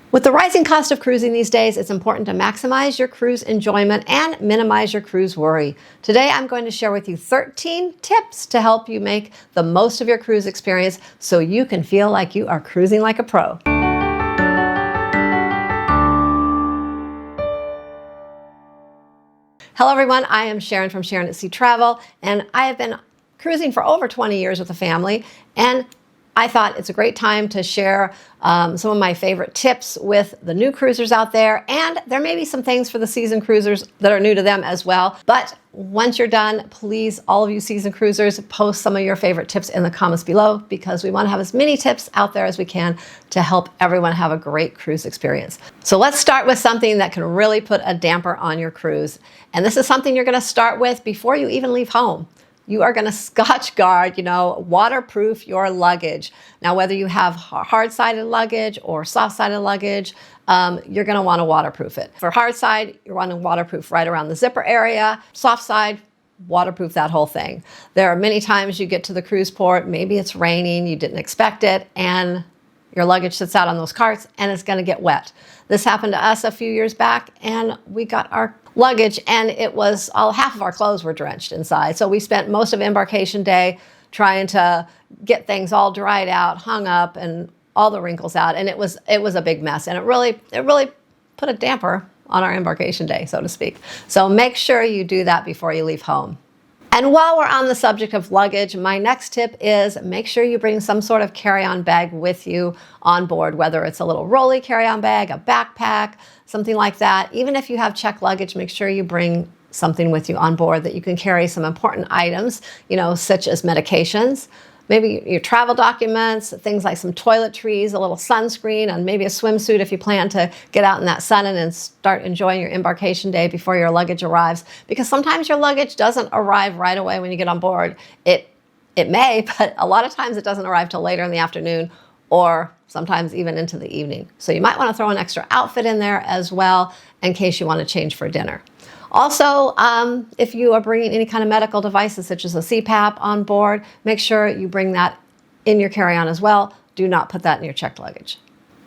With the rising cost of cruising these days, it's important to maximize your cruise enjoyment and minimize your cruise worry. Today, I'm going to share with you 13 tips to help you make the most of your cruise experience so you can feel like you are cruising like a pro. Hello everyone, I am Sharon from Sharonatsea Travel, and I have been cruising for over 20 years with the family, and I thought it's a great time to share some of my favorite tips with the new cruisers out there, and there may be some things for the seasoned cruisers that are new to them as well. But once you're done, please, all of you seasoned cruisers, post some of your favorite tips in the comments below, because we want to have as many tips out there as we can to help everyone have a great cruise experience. So let's start with something that can really put a damper on your cruise. And this is something you're going to start with before you even leave home. You are going to Scotch guard, waterproof your luggage. Now, whether you have hard-sided luggage or soft-sided luggage, you're going to want to waterproof it. For hard side, you want to waterproof right around the zipper area. Soft side, waterproof that whole thing. There are many times you get to the cruise port, maybe it's raining, you didn't expect it, and your luggage sits out on those carts and it's going to get wet. This happened to us a few years back, and we got our luggage and it was half of our clothes were drenched inside. So we spent most of Embarkation Day trying to get things all dried out, hung up, and all the wrinkles out. And it was a big mess, and it really put a damper on our Embarkation Day, so to speak. So make sure you do that before you leave home. And while we're on the subject of luggage, my next tip is make sure you bring some sort of carry-on bag with you on board, whether it's a little rolly carry-on bag, a backpack, something like that. Even if you have checked luggage, make sure you bring something with you on board that you can carry some important items, such as medications, maybe your travel documents, things like some toiletries, a little sunscreen, and maybe a swimsuit if you plan to get out in that sun and start enjoying your Embarkation Day before your luggage arrives. Because sometimes your luggage doesn't arrive right away when you get on board. It may, but a lot of times it doesn't arrive till later in the afternoon, or sometimes even into the evening. So you might want to throw an extra outfit in there as well in case you want to change for dinner. Also, if you are bringing any kind of medical devices such as a CPAP on board, make sure you bring that in your carry-on as well. Do not put that in your checked luggage.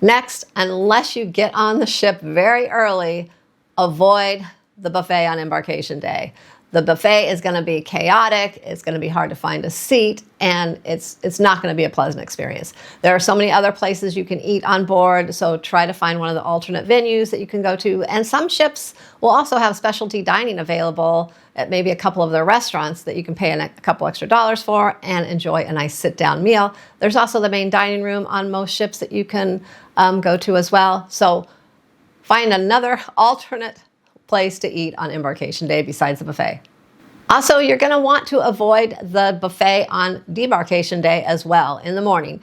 Next, unless you get on the ship very early, avoid the buffet on Embarkation Day. The buffet is going to be chaotic, it's going to be hard to find a seat, and it's not going to be a pleasant experience. There are so many other places you can eat on board, so try to find one of the alternate venues that you can go to. And some ships will also have specialty dining available at maybe a couple of their restaurants that you can pay a couple extra dollars for and enjoy a nice sit-down meal. There's also the main dining room on most ships that you can go to as well. So find another alternate place to eat on Embarkation Day besides the buffet. Also, you're going to want to avoid the buffet on Debarkation Day as well in the morning.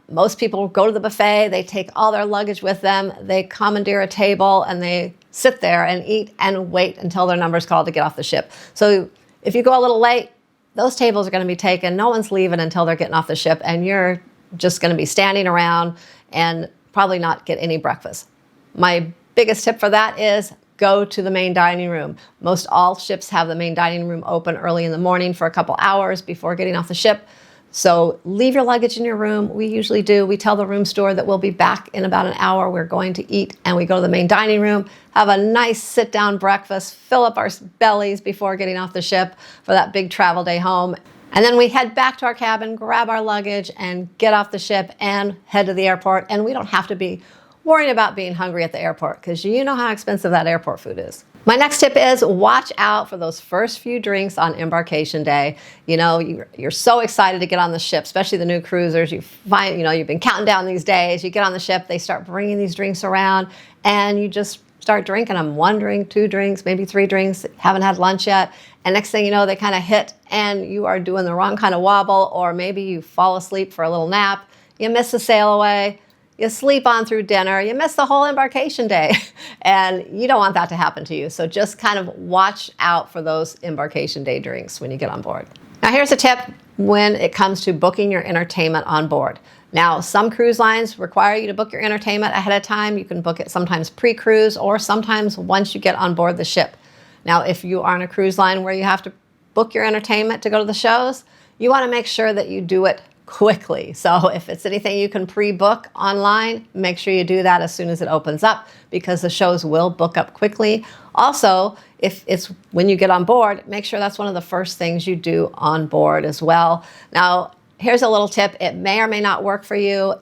Most people go to the buffet, they take all their luggage with them, they commandeer a table, and they sit there and eat and wait until their number's called to get off the ship. So if you go a little late, those tables are going to be taken. No one's leaving until they're getting off the ship, and you're just going to be standing around and probably not get any breakfast. My biggest tip for that is go to the main dining room. Most all ships have the main dining room open early in the morning for a couple hours before getting off the ship. So leave your luggage in your room. We usually do. We tell the room steward that we'll be back in about an hour. We're going to eat, and we go to the main dining room, have a nice sit-down breakfast, fill up our bellies before getting off the ship for that big travel day home. And then we head back to our cabin, grab our luggage, and get off the ship and head to the airport. And we don't have to be worrying about being hungry at the airport, because you know how expensive that airport food is. My next tip is watch out for those first few drinks on Embarkation Day. You're so excited to get on the ship, especially the new cruisers. You find, you've been counting down these days. You get on the ship, they start bringing these drinks around, and you just start drinking them. 1 drink, 2 drinks, maybe 3 drinks, haven't had lunch yet. And next thing you know, they kind of hit, and you are doing the wrong kind of wobble, or maybe you fall asleep for a little nap. You miss the sail away. You sleep on through dinner, you miss the whole Embarkation Day, and you don't want that to happen to you. So just kind of watch out for those Embarkation Day drinks when you get on board. Now here's a tip when it comes to booking your entertainment on board. Now, some cruise lines require you to book your entertainment ahead of time. You can book it sometimes pre-cruise or sometimes once you get on board the ship. Now, if you are on a cruise line where you have to book your entertainment to go to the shows, you want to make sure that you do it quickly. So if it's anything you can pre-book online, make sure you do that as soon as it opens up, because the shows will book up quickly. Also, if it's when you get on board, make sure that's one of the first things you do on board as well. Now, here's a little tip. It may or may not work for you.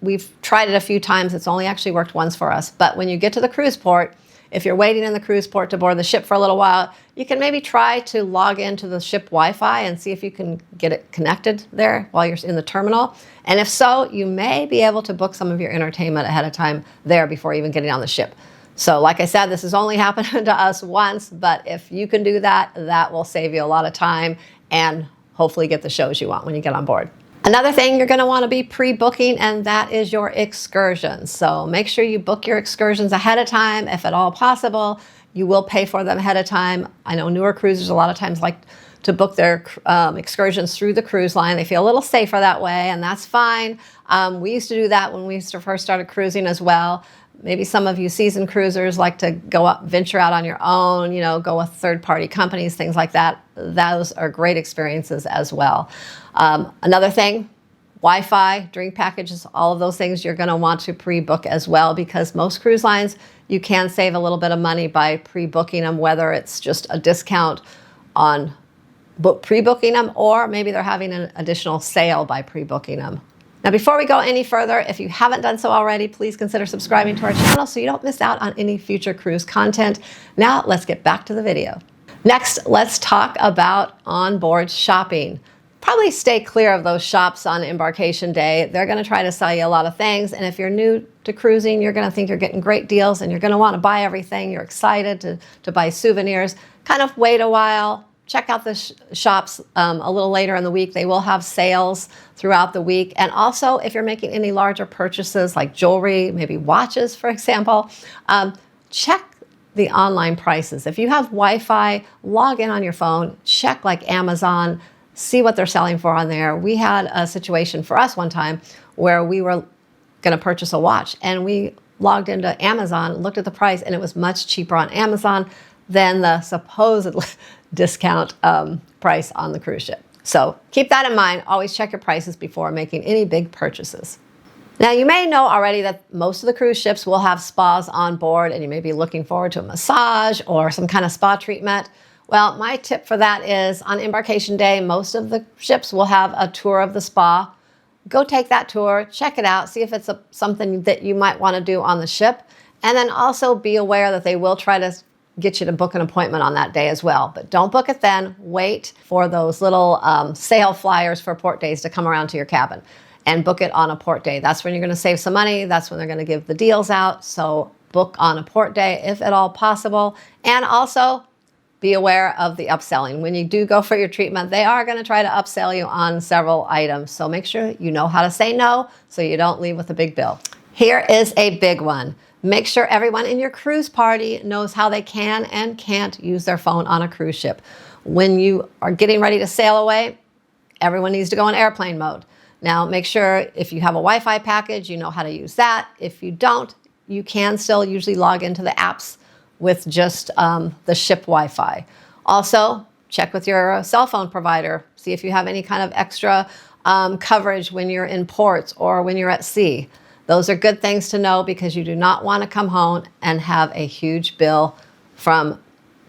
We've tried it a few times. It's only actually worked once for us. But when you get to the cruise port, if you're waiting in the cruise port to board the ship for a little while, you can maybe try to log into the ship Wi-Fi and see if you can get it connected there while you're in the terminal. And if so, you may be able to book some of your entertainment ahead of time there before even getting on the ship. So like I said, this has only happened to us once, but if you can do that, that will save you a lot of time and hopefully get the shows you want when you get on board. Another thing you're going to want to be pre-booking, and that is your excursions. So make sure you book your excursions ahead of time, if at all possible. You will pay for them ahead of time. I know newer cruisers a lot of times like to book their excursions through the cruise line. They feel a little safer that way, and that's fine. We used to do that when we first started cruising as well. Maybe some of you seasoned cruisers like to go up, venture out on your own, go with third-party companies, things like that. Those are great experiences as well. Another thing, Wi-Fi, drink packages, all of those things you're going to want to pre-book as well, because most cruise lines, you can save a little bit of money by pre-booking them, whether it's just a discount on pre-booking them, or maybe they're having an additional sale by pre-booking them. Now, before we go any further, if you haven't done so already, please consider subscribing to our channel so you don't miss out on any future cruise content. Now, let's get back to the video. Next, let's talk about onboard shopping. Probably stay clear of those shops on embarkation day. They're going to try to sell you a lot of things, and if you're new to cruising, you're going to think you're getting great deals, and you're going to want to buy everything. You're excited to buy souvenirs. Kind of wait a while. Check out the shops a little later in the week. They will have sales throughout the week. And also, if you're making any larger purchases like jewelry, maybe watches, for example, check the online prices. If you have Wi-Fi, log in on your phone, check like Amazon, see what they're selling for on there. We had a situation for us one time where we were going to purchase a watch, and we logged into Amazon, looked at the price, and it was much cheaper on Amazon than the supposed discount price on the cruise ship. So keep that in mind. Always check your prices before making any big purchases. Now, you may know already that most of the cruise ships will have spas on board, and you may be looking forward to a massage or some kind of spa treatment. Well, my tip for that is on embarkation day, most of the ships will have a tour of the spa. Go take that tour, check it out, see if it's something that you might want to do on the ship. And then also be aware that they will try to get you to book an appointment on that day as well. But don't book it then. Wait for those little sale flyers for port days to come around to your cabin, and book it on a port day. That's when you're going to save some money. That's when they're going to give the deals out. So book on a port day if at all possible. And also be aware of the upselling. When you do go for your treatment, they are going to try to upsell you on several items. So make sure you know how to say no so you don't leave with a big bill. Here is a big one. Make sure everyone in your cruise party knows how they can and can't use their phone on a cruise ship. When you are getting ready to sail away, everyone needs to go in airplane mode. Now, make sure if you have a Wi-Fi package, you know how to use that. If you don't, you can still usually log into the apps with just the ship Wi-Fi. Also, check with your cell phone provider. See if you have any kind of extra coverage when you're in ports or when you're at sea. Those are good things to know, because you do not want to come home and have a huge bill from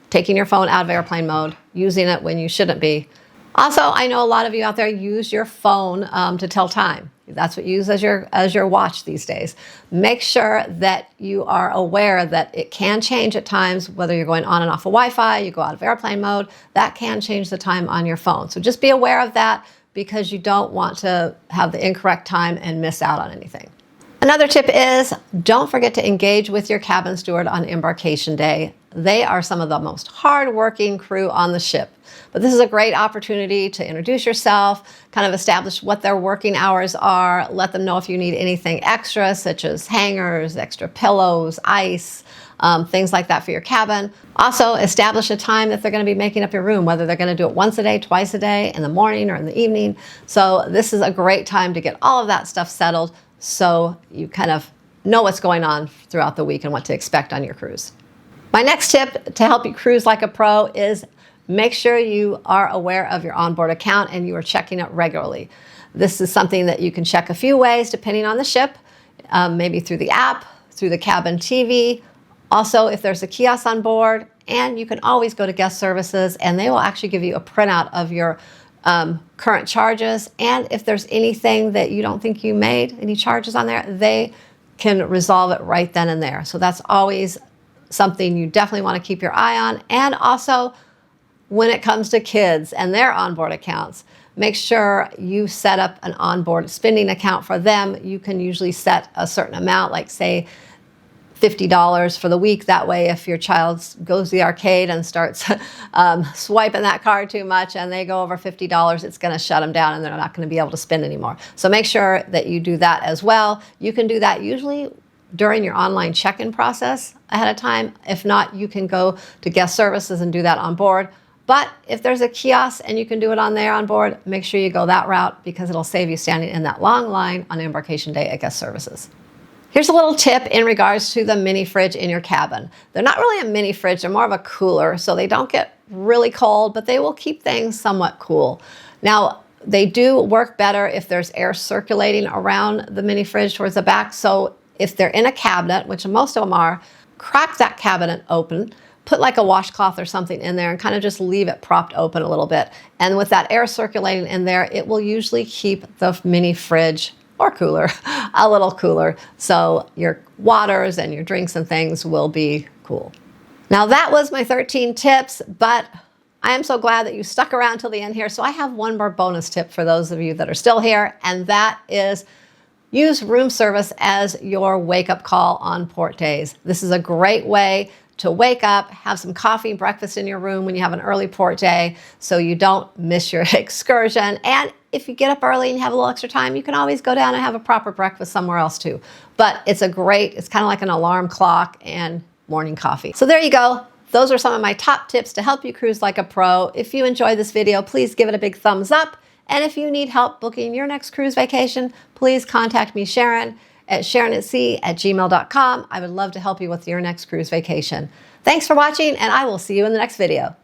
taking your phone out of airplane mode, using it when you shouldn't be. Also, I know a lot of you out there use your phone to tell time. That's what you use as your watch these days. Make sure that you are aware that it can change at times, whether you're going on and off of Wi-Fi, you go out of airplane mode, that can change the time on your phone. So just be aware of that, because you don't want to have the incorrect time and miss out on anything. Another tip is don't forget to engage with your cabin steward on embarkation day. They are some of the most hardworking crew on the ship. But this is a great opportunity to introduce yourself, kind of establish what their working hours are, let them know if you need anything extra, such as hangers, extra pillows, ice, things like that for your cabin. Also, establish a time that they're going to be making up your room, whether they're going to do it once a day, twice a day, in the morning or in the evening. So this is a great time to get all of that stuff settled, so you kind of know what's going on throughout the week and what to expect on your cruise. My next tip to help you cruise like a pro is make sure you are aware of your onboard account and you are checking it regularly. This is something that you can check a few ways depending on the ship, maybe through the app, through the cabin TV. Also, if there's a kiosk on board, and you can always go to guest services and they will actually give you a printout of your current charges. And if there's anything that you don't think you made, any charges on there, they can resolve it right then and there. So that's always something you definitely want to keep your eye on. And also, when it comes to kids and their onboard accounts, make sure you set up an onboard spending account for them. You can usually set a certain amount, like say $50 for the week. That way, if your child goes to the arcade and starts swiping that card too much and they go over $50, it's going to shut them down and they're not going to be able to spend anymore. So make sure that you do that as well. You can do that usually during your online check-in process ahead of time. If not, you can go to guest services and do that on board. But if there's a kiosk and you can do it on there on board, make sure you go that route because it'll save you standing in that long line on embarkation day at guest services. Here's a little tip in regards to the mini fridge in your cabin. They're not really a mini fridge, they're more of a cooler, so they don't get really cold, but they will keep things somewhat cool. Now, they do work better if there's air circulating around the mini fridge towards the back. So if they're in a cabinet, which most of them are, crack that cabinet open, put like a washcloth or something in there and kind of just leave it propped open a little bit. And with that air circulating in there, it will usually keep the mini fridge or cooler, a little cooler. So your waters and your drinks and things will be cool. Now that was my 13 tips, but I am so glad that you stuck around till the end here. So I have one more bonus tip for those of you that are still here, and that is use room service as your wake-up call on port days. This is a great way to wake up, have some coffee and breakfast in your room when you have an early port day so you don't miss your excursion. And if you get up early and you have a little extra time, you can always go down and have a proper breakfast somewhere else too. But it's it's kind of like an alarm clock and morning coffee. So there you go. Those are some of my top tips to help you cruise like a pro. If you enjoyed this video, please give it a big thumbs up. And if you need help booking your next cruise vacation, please contact me, Sharon, at sharonatsea@gmail.com. I would love to help you with your next cruise vacation. Thanks for watching, and I will see you in the next video.